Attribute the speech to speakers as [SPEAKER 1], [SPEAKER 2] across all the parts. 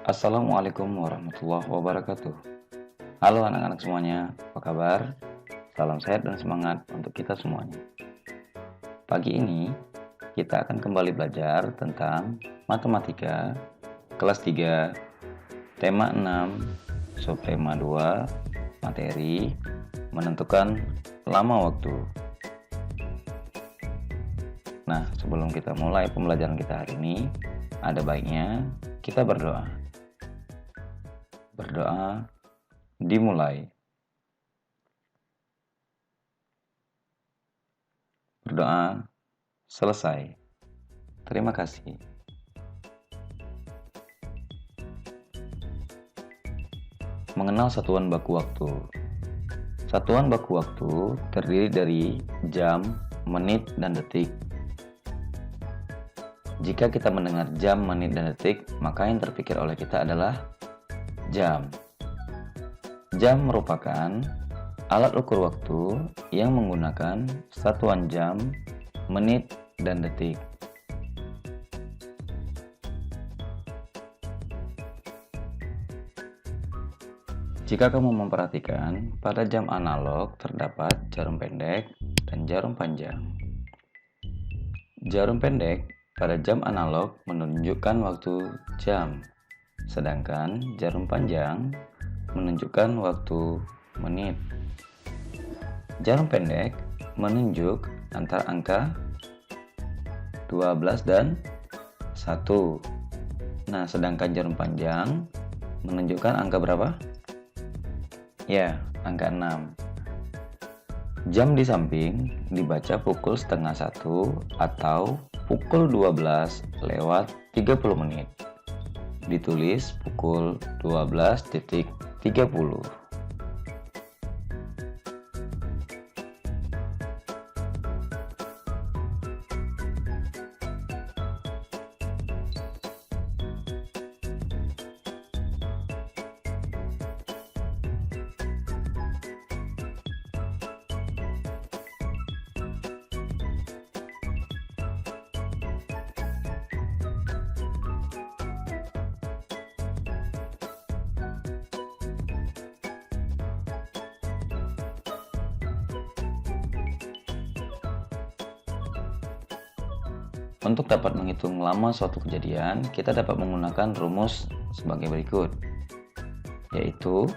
[SPEAKER 1] Assalamualaikum warahmatullahi wabarakatuh. Halo anak-anak semuanya, apa kabar? Salam sehat dan semangat untuk kita semuanya. Pagi ini kita akan kembali belajar tentang matematika kelas 3, tema 6, subtema 2, materi menentukan lama waktu. Nah, sebelum kita mulai pembelajaran kita hari ini, ada baiknya kita berdoa. Berdoa dimulai. Berdoa selesai. Terima kasih. Mengenal satuan baku waktu. Satuan baku waktu terdiri dari jam, menit, dan detik. Jika kita mendengar jam, menit, dan detik, maka yang terpikir oleh kita adalah jam. Jam merupakan alat ukur waktu yang menggunakan satuan jam, menit, dan detik. Jika kamu memperhatikan, pada jam analog terdapat jarum pendek dan jarum panjang. Jarum pendek pada jam analog menunjukkan waktu jam, sedangkan jarum panjang menunjukkan waktu menit. Jarum pendek menunjuk antara angka 12 dan 1. Nah, sedangkan jarum panjang menunjukkan angka berapa? Ya, angka 6. Jam di samping dibaca pukul setengah 1 atau pukul 12:30 menit. Ditulis pukul 12:30. Untuk dapat menghitung lama suatu kejadian, kita dapat menggunakan rumus sebagai berikut, yaitu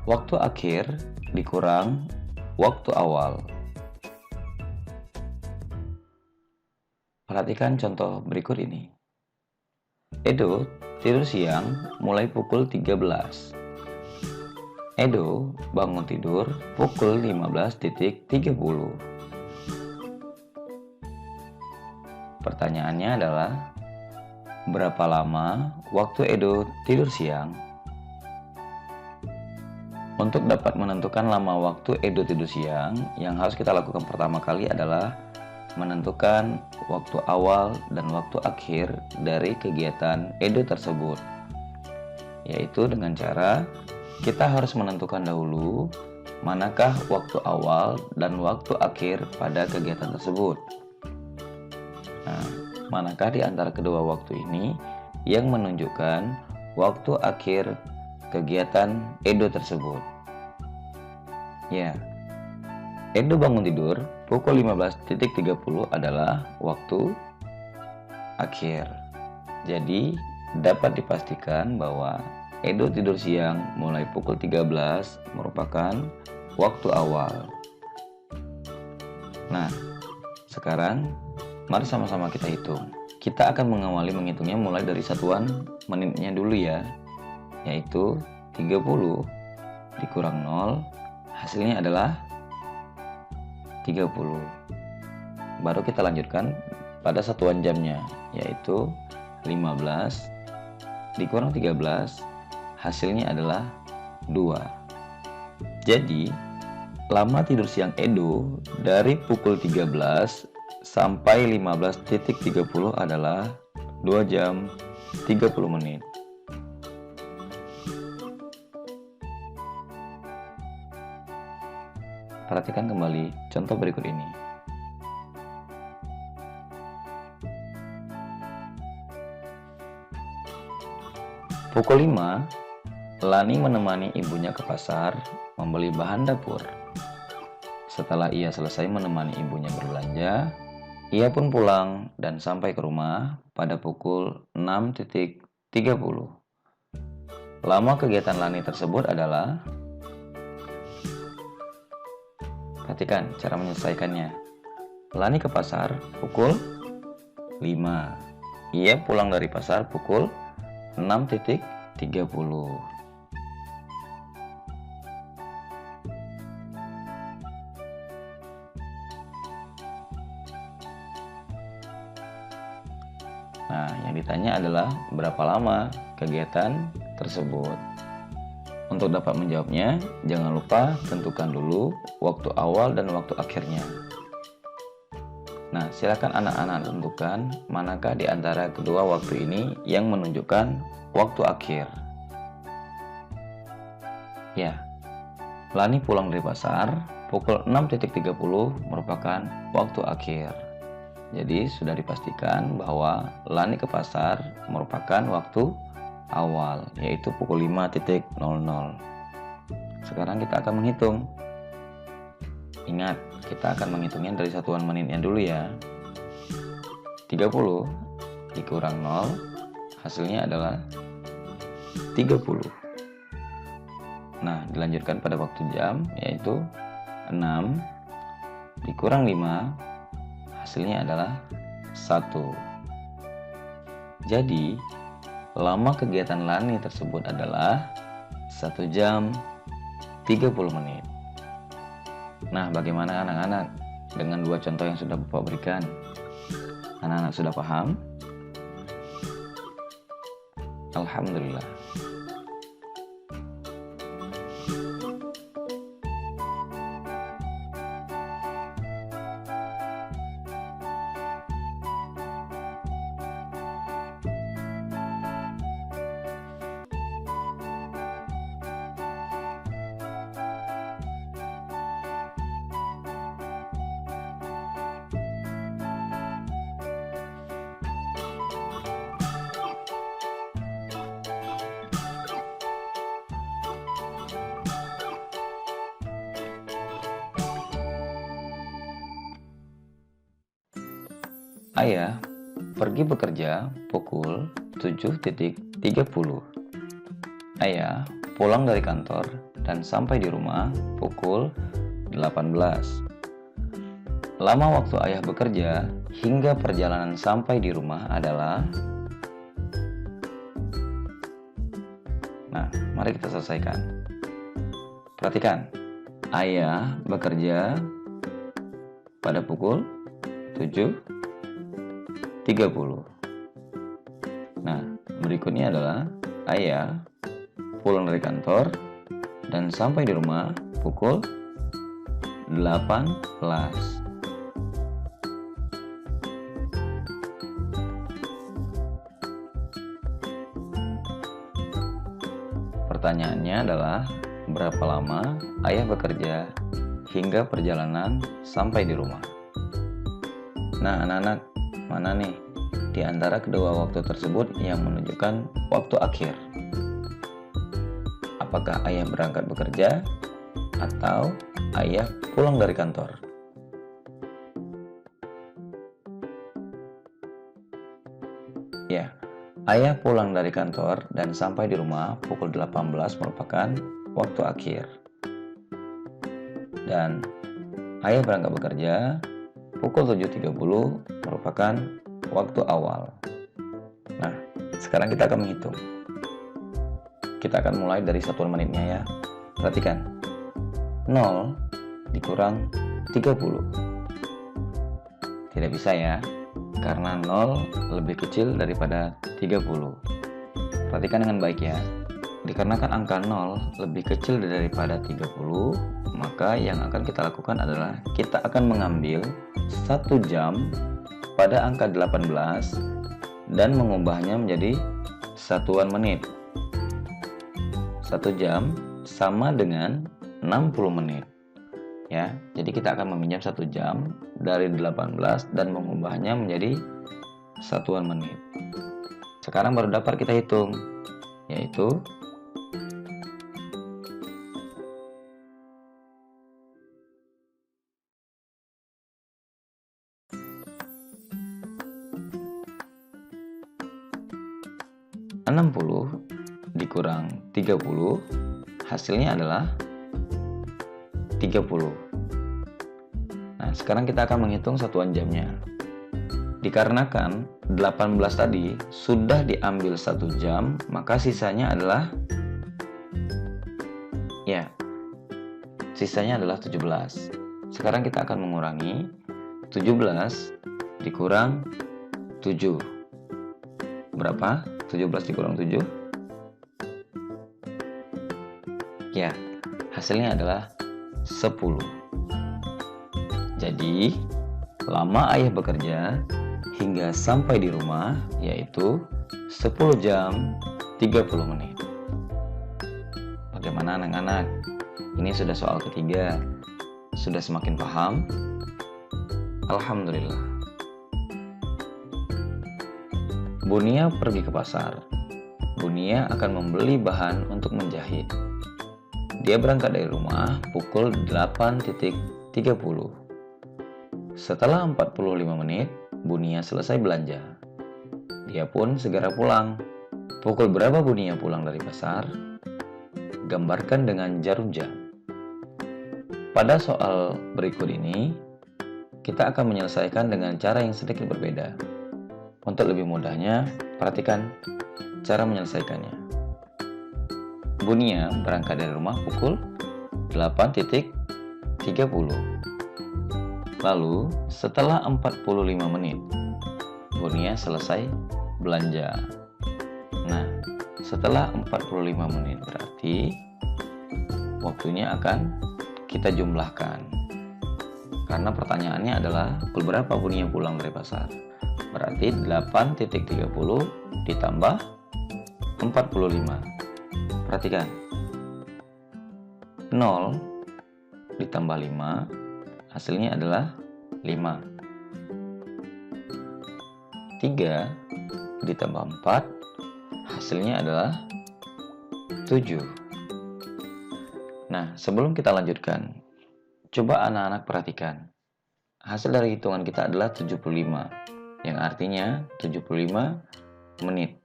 [SPEAKER 1] waktu akhir dikurang waktu awal. Perhatikan contoh berikut ini. Edo tidur siang mulai pukul 13. Edo bangun tidur pukul 15:30. Pertanyaannya adalah, berapa lama waktu Edo tidur siang? Untuk dapat menentukan lama waktu Edo tidur siang, yang harus kita lakukan pertama kali adalah menentukan waktu awal dan waktu akhir dari kegiatan Edo tersebut, yaitu dengan cara kita harus menentukan dahulu manakah waktu awal dan waktu akhir pada kegiatan tersebut. Nah, manakah di antara kedua waktu ini yang menunjukkan waktu akhir kegiatan Edo tersebut? Ya, Edo bangun tidur pukul 15:30 adalah waktu akhir. Jadi, dapat dipastikan bahwa Edo tidur siang mulai pukul 13 merupakan waktu awal. Nah, sekarang mari sama-sama kita hitung. Kita akan mengawali menghitungnya mulai dari satuan menitnya dulu ya, yaitu 30 dikurang 0, hasilnya adalah 30. Baru kita lanjutkan pada satuan jamnya, yaitu 15 dikurang 13, hasilnya adalah 2. Jadi, lama tidur siang Edo dari pukul 13 sampai 15:30 adalah 2 jam 30 menit. Perhatikan kembali contoh berikut ini. Pukul 5, Lani menemani ibunya ke pasar membeli bahan dapur. Setelah ia selesai menemani ibunya berbelanja, ia pun pulang dan sampai ke rumah pada pukul 6.30. Lama kegiatan Lani tersebut adalah, perhatikan cara menyelesaikannya. Lani ke pasar pukul 5. Ia pulang dari pasar pukul 6.30. Nah, yang ditanya adalah berapa lama kegiatan tersebut. Untuk dapat menjawabnya, jangan lupa tentukan dulu waktu awal dan waktu akhirnya. Nah, silakan anak-anak tentukan manakah di antara kedua waktu ini yang menunjukkan waktu akhir. Ya, Lani pulang dari pasar pukul 6.30 merupakan waktu akhir. Jadi sudah dipastikan bahwa Lani ke pasar merupakan waktu awal, yaitu pukul 5.00. Sekarang kita akan menghitung. Ingat, kita akan menghitungnya dari satuan menitnya dulu ya. 30 dikurang 0, hasilnya adalah 30. Nah, dilanjutkan pada waktu jam, yaitu 6 dikurang 5, hasilnya adalah 1. Jadi, lama kegiatan Lani tersebut adalah 1 jam 30 menit. Nah, bagaimana anak-anak dengan dua contoh yang sudah Bapak berikan? Anak-anak sudah paham? Alhamdulillah. Ayah pergi bekerja pukul 7.30. Ayah pulang dari kantor dan sampai di rumah pukul 18. Lama waktu ayah bekerja hingga perjalanan sampai di rumah adalah... Nah, mari kita selesaikan. Perhatikan, ayah bekerja pada pukul 7.30. Nah, berikutnya adalah ayah pulang dari kantor dan sampai di rumah pukul 18. Pertanyaannya adalah berapa lama ayah bekerja hingga perjalanan sampai di rumah? Nah, anak-anak, mana nih di antara kedua waktu tersebut yang menunjukkan waktu akhir? Apakah ayah berangkat bekerja atau ayah pulang dari kantor? Ya, ayah pulang dari kantor dan sampai di rumah pukul 18 merupakan waktu akhir. Dan ayah berangkat bekerja pukul 7.30 merupakan waktu awal. Nah, sekarang kita akan menghitung. Kita akan mulai dari satuan menitnya ya. Perhatikan. 0 dikurang 30. Tidak bisa ya, karena 0 lebih kecil daripada 30. Perhatikan dengan baik ya. Dikarenakan angka 0 lebih kecil daripada 30, maka yang akan kita lakukan adalah kita akan mengambil 1 jam pada angka 18 dan mengubahnya menjadi satuan menit. 1 jam sama dengan 60 menit. Ya, jadi kita akan meminjam 1 jam dari 18 dan mengubahnya menjadi satuan menit. Sekarang baru dapat kita hitung. yaitu 60 dikurang 30, hasilnya adalah 30. Nah, sekarang kita akan menghitung satuan jamnya. Dikarenakan 18 tadi sudah diambil 1 jam, maka sisanya adalah sisanya adalah 17. Sekarang kita akan mengurangi 17 dikurang 7. Berapa? 17 dikurang 7? Ya, hasilnya adalah 10. Jadi, lama ayah bekerja hingga sampai di rumah yaitu 10 jam 30 menit. Bagaimana anak-anak? Ini sudah soal ketiga. Sudah semakin paham? Alhamdulillah. Bunia pergi ke pasar. Bunia akan membeli bahan untuk menjahit. Dia berangkat dari rumah pukul 8.30. Setelah 45 menit, Bunia selesai belanja. Dia pun segera pulang. Pukul berapa Bunia pulang dari pasar? Gambarkan dengan jarum jam. Pada soal berikut ini, kita akan menyelesaikan dengan cara yang sedikit berbeda. Untuk lebih mudahnya, perhatikan cara menyelesaikannya. Bunia berangkat dari rumah pukul 8.30. Lalu, setelah 45 menit, Bunia selesai belanja. Nah, setelah 45 menit berarti waktunya akan kita jumlahkan. Karena pertanyaannya adalah pukul berapa Bunia pulang dari pasar? Berarti 8.30 ditambah 45. Perhatikan. 0 ditambah 5, hasilnya adalah 5. 3 ditambah 4, hasilnya adalah 7. Nah, sebelum kita lanjutkan, coba anak-anak perhatikan. Hasil dari hitungan kita adalah 75, yang artinya 75 menit.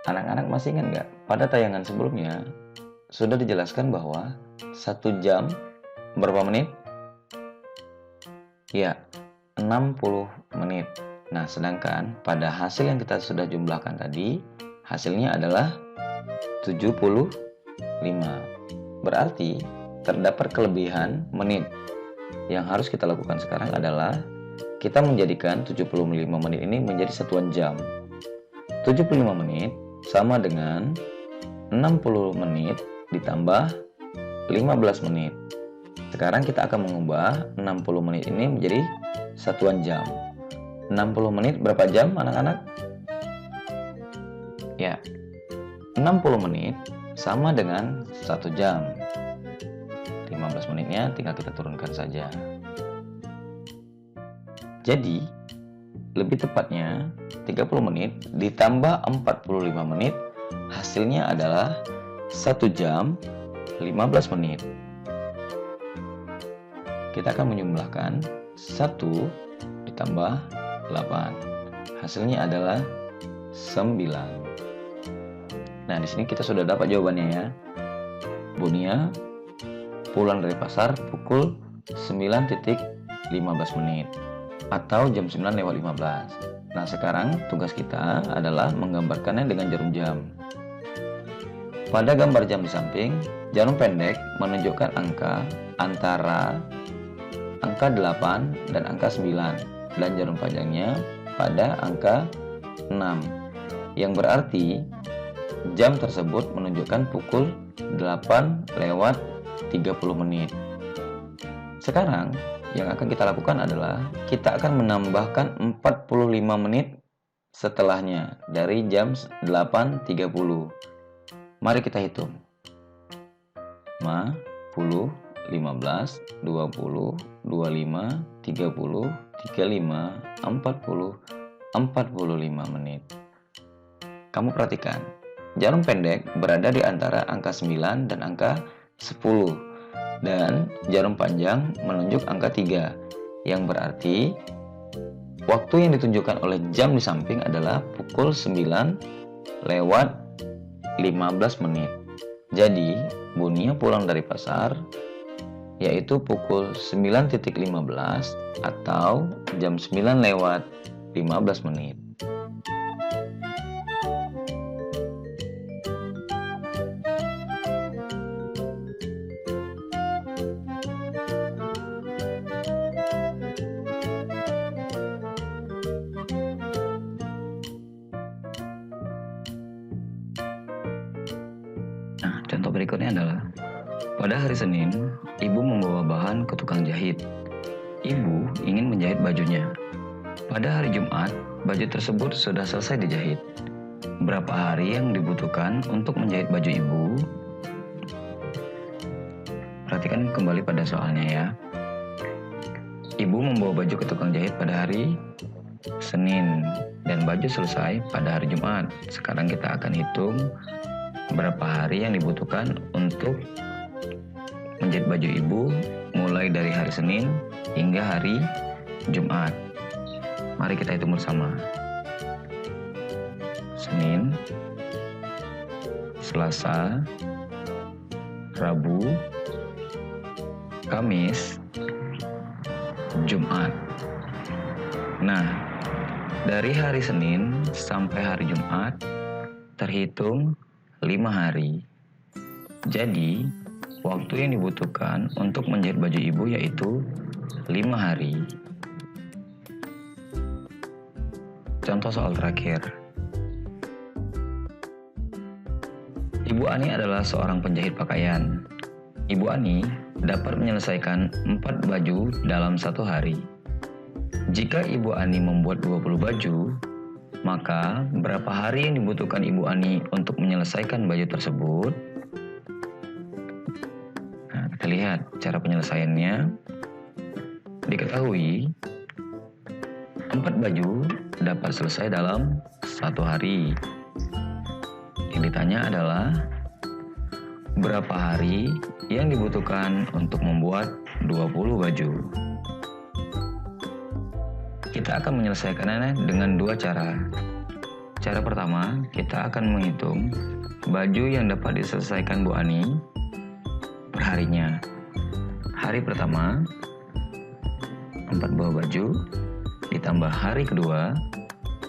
[SPEAKER 1] Anak-anak masih ingat nggak? Pada tayangan sebelumnya, sudah dijelaskan bahwa 1 jam berapa menit? Ya, 60 menit. Nah, sedangkan pada hasil yang kita sudah jumlahkan tadi, hasilnya adalah 75. Berarti terdapat kelebihan menit. Yang harus kita lakukan sekarang adalah kita menjadikan 75 menit ini menjadi satuan jam. 75 menit sama dengan 60 menit ditambah 15 menit. Sekarang kita akan mengubah 60 menit ini menjadi satuan jam. 60 menit berapa jam anak-anak? Ya, 60 menit sama dengan 1 jam. 15 menitnya tinggal kita turunkan saja. Jadi, lebih tepatnya 30 menit ditambah 45 menit, hasilnya adalah 1 jam 15 menit. Kita akan menjumlahkan 1 ditambah 8. Hasilnya adalah 9. Nah, di sini kita sudah dapat jawabannya ya. Bunia pulang dari pasar pukul 9.15 menit atau jam 9:15. Nah, sekarang tugas kita adalah menggambarkannya dengan jarum jam. Pada gambar jam di samping, jarum pendek menunjukkan angka antara angka 8 dan angka 9 dan jarum panjangnya pada angka 6. Yang berarti jam tersebut menunjukkan pukul 8:30 menit. Sekarang yang akan kita lakukan adalah kita akan menambahkan 45 menit setelahnya dari jam 8.30. Mari kita hitung. 10, 15, 20, 25, 30, 35, 40, 45 menit. Kamu perhatikan, Jarum pendek berada di antara angka 9 dan angka 10. Dan jarum panjang menunjuk angka 3, yang berarti waktu yang ditunjukkan oleh jam di samping adalah pukul 9:15 menit. Jadi, Bunia pulang dari pasar yaitu pukul 9.15 atau jam 9:15 menit. Nah, contoh berikutnya adalah pada hari Senin, ibu membawa bahan ke tukang jahit. Ibu ingin menjahit bajunya. Pada hari Jumat, baju tersebut sudah selesai dijahit. Berapa hari yang dibutuhkan untuk menjahit baju ibu? Perhatikan kembali pada soalnya ya. Ibu membawa baju ke tukang jahit pada hari Senin dan baju selesai pada hari Jumat. Sekarang kita akan hitung berapa hari yang dibutuhkan untuk menjahit baju ibu mulai dari hari Senin hingga hari Jumat. Mari kita hitung bersama. Senin, Selasa, Rabu, Kamis, Jumat. Nah, dari hari Senin sampai hari Jumat terhitung 5 hari. Jadi, waktu yang dibutuhkan untuk menjahit baju ibu yaitu 5 hari. Contoh soal terakhir. Ibu Ani adalah seorang penjahit pakaian. Ibu Ani dapat menyelesaikan 4 baju dalam 1 hari. Jika Ibu Ani membuat 20 baju, maka berapa hari yang dibutuhkan Ibu Ani untuk menyelesaikan baju tersebut? Nah, kita lihat cara penyelesaiannya. Diketahui 4 baju dapat selesai dalam 1 hari. Yang ditanya adalah berapa hari yang dibutuhkan untuk membuat 20 baju. Kita akan menyelesaikannya dengan 2 cara. Cara pertama, kita akan menghitung baju yang dapat diselesaikan Bu Ani perharinya. Hari pertama 4 buah baju, ditambah hari kedua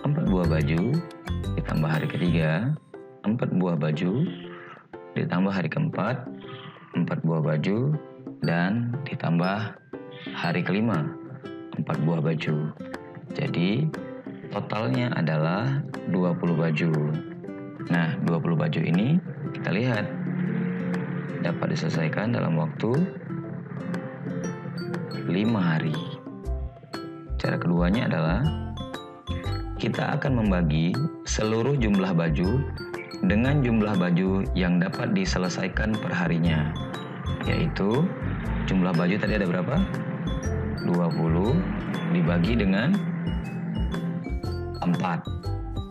[SPEAKER 1] 4 buah baju, ditambah hari ketiga 4 buah baju, ditambah hari keempat 4 buah baju, dan ditambah hari kelima 4 buah baju. Jadi totalnya adalah 20 baju. Nah, 20 baju ini kita lihat dapat diselesaikan dalam waktu 5 hari. Cara keduanya adalah kita akan membagi seluruh jumlah baju dengan jumlah baju yang dapat diselesaikan perharinya, yaitu jumlah baju tadi ada berapa? 20 dibagi dengan 4.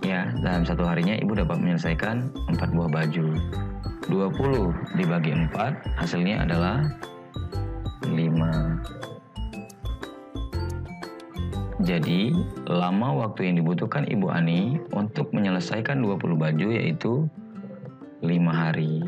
[SPEAKER 1] Ya, dalam 1 harinya ibu dapat menyelesaikan 4 buah baju. 20 dibagi 4 hasilnya adalah 5. Jadi, lama waktu yang dibutuhkan Ibu Ani untuk menyelesaikan 20 baju yaitu 5 hari.